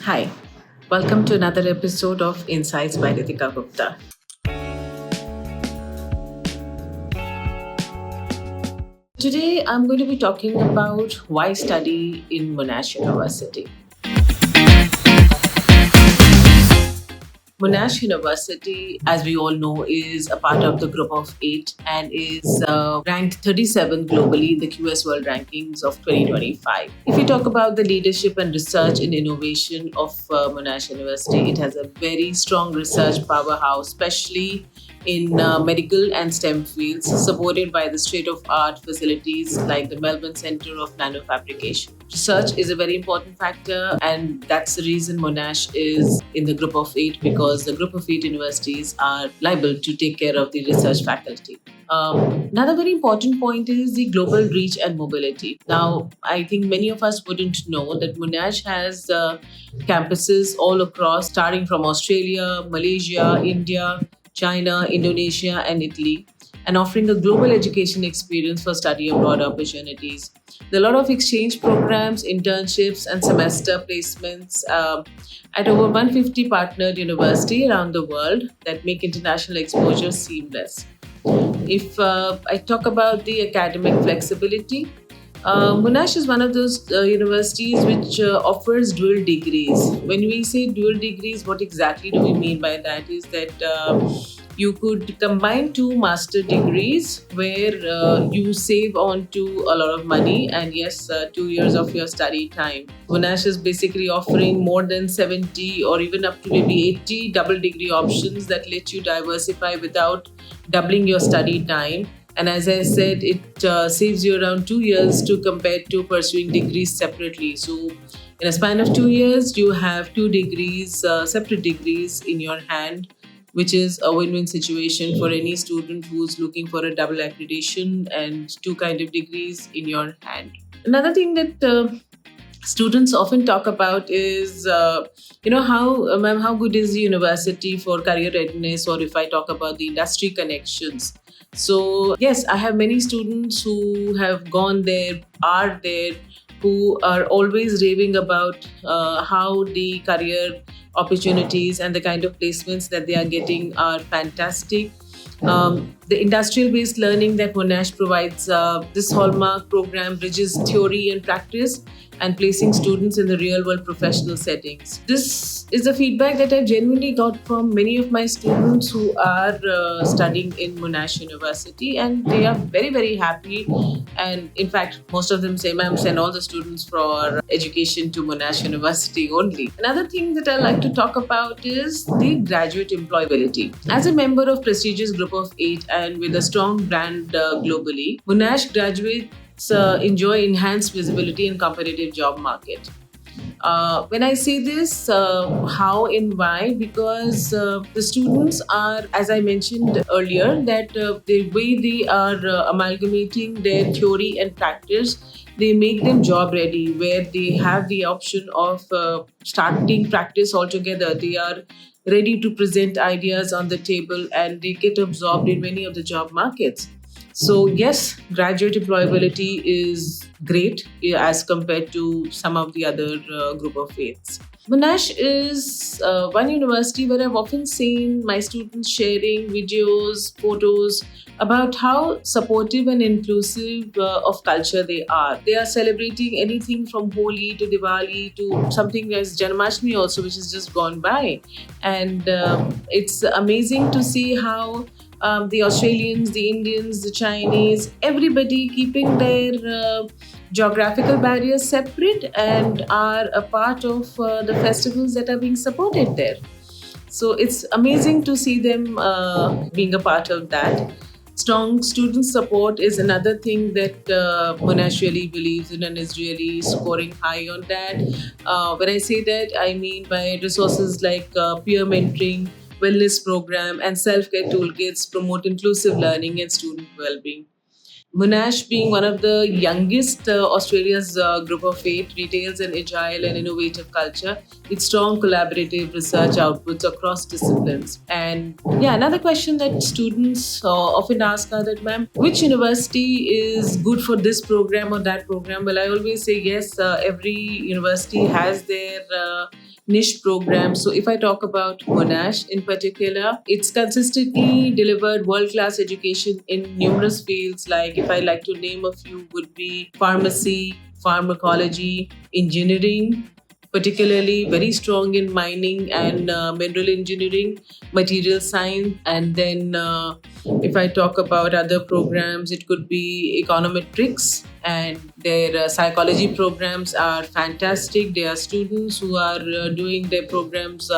Hi, welcome to another episode of Insights by Ritika Gupta. Today, I'm going to be talking about why study in Monash University. Monash University, as we all know, is a part of the Group of Eight and is ranked 37 globally in the QS World Rankings of 2025. If we talk about the leadership and research and innovation of Monash University, it has a very strong research powerhouse, especially in medical and STEM fields, supported by the state of art facilities like the Melbourne Center of Nanofabrication. Research is a very important factor, and that's the reason Monash is in the Group of Eight, because the Group of Eight universities are liable to take care of the research faculty. Another very important point is the global reach and mobility. Now, I think many of us wouldn't know that Monash has campuses all across, starting from Australia, Malaysia, India, China, Indonesia, and Italy, and offering a global education experience for study abroad opportunities. There are a lot of exchange programs, internships, and semester placements at over 150 partnered universities around the world that make international exposure seamless. If I talk about the academic flexibility, Monash is one of those universities which offers dual degrees. When we say dual degrees, what exactly do we mean by that? Is that you could combine two master degrees where you save on to a lot of money and yes, 2 years of your study time. Monash is basically offering more than 70 or even up to maybe 80 double degree options that let you diversify without doubling your study time. And as I said, it saves you around 2 years to compare to pursuing degrees separately. So, in a span of 2 years, you have two degrees, separate degrees in your hand, which is a win-win situation for any student who's looking for a double accreditation and two kind of degrees in your hand. Another thing that students often talk about is how ma'am, how good is the university for career readiness, or if I talk about the industry connections. So yes, I have many students who have gone there, are there, who are always raving about how the career opportunities and the kind of placements that they are getting are fantastic. The industrial based learning that Monash provides, this hallmark program bridges theory and practice and placing students in the real world professional settings. This is the feedback that I've genuinely got from many of my students who are studying in Monash University, and they are very, very happy. And in fact, most of them say, ma'am, send all the students for education to Monash University only. Another thing that I like to talk about is the graduate employability. As a member of prestigious Group of Eight and with a strong brand globally, Monash graduates enjoy enhanced visibility in competitive job market. When I say this, how and why? Because the students are, as I mentioned earlier, that the way they are amalgamating their theory and practice, they make them job ready, where they have the option of starting practice altogether. They are ready to present ideas on the table and they get absorbed in many of the job markets. So, yes, graduate employability is great as compared to some of the other Group of Eights. Monash is one university where I've often seen my students sharing videos, photos about how supportive and inclusive of culture they are. They are celebrating anything from Holi to Diwali to something as Janmashtami also, which has just gone by. And it's amazing to see how the Australians, the Indians, the Chinese, everybody keeping their geographical barriers separate and are a part of the festivals that are being supported there. So it's amazing to see them being a part of that. Strong student support is another thing that Monash really believes in and is really scoring high on that. When I say that, I mean by resources like peer mentoring, wellness program, and self-care toolkits promote inclusive learning and student well-being. Monash, being one of the youngest Australia's Group of Eight, retails an agile and innovative culture with strong collaborative research outputs across disciplines. And yeah, another question that students often ask are that, ma'am, which university is good for this program or that program? Well, I always say yes, every university has their niche programs. So if I talk about Monash in particular, it's consistently delivered world-class education in numerous fields. Like if I like to name a few, would be pharmacy, pharmacology, engineering, particularly very strong in mining and mineral engineering, material science, and then if I talk about other programs, it could be econometrics, and their psychology programs are fantastic. There are students who are doing their programs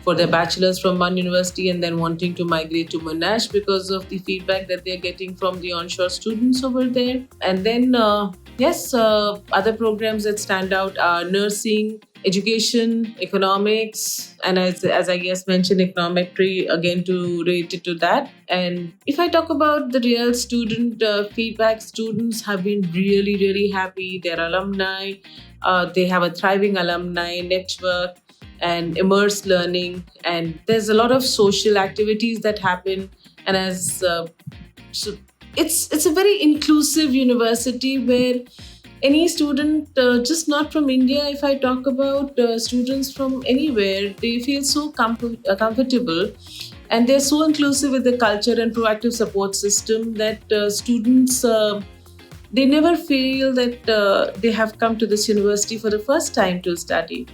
for their bachelor's from one university and then wanting to migrate to Monash because of the feedback that they're getting from the onshore students over there. And then, yes, other programs that stand out are nursing, education, economics, and as I guess mentioned, econometry again to related to that. And if I talk about the real student feedback, students have been really, really happy. Their alumni, they have a thriving alumni network and immerse learning, and there's a lot of social activities that happen. And as so it's a very inclusive university where any student, just not from India, if I talk about students from anywhere, they feel so comfortable, and they're so inclusive with the culture and proactive support system that students, they never feel that they have come to this university for the first time to study.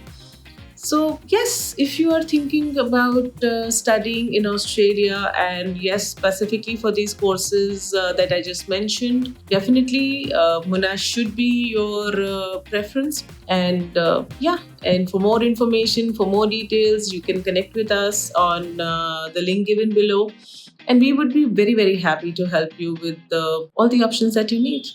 So, yes, if you are thinking about studying in Australia, and yes, specifically for these courses that I just mentioned, definitely Monash should be your preference. And yeah, and for more information, for more details, you can connect with us on the link given below. And we would be very, very happy to help you with all the options that you need.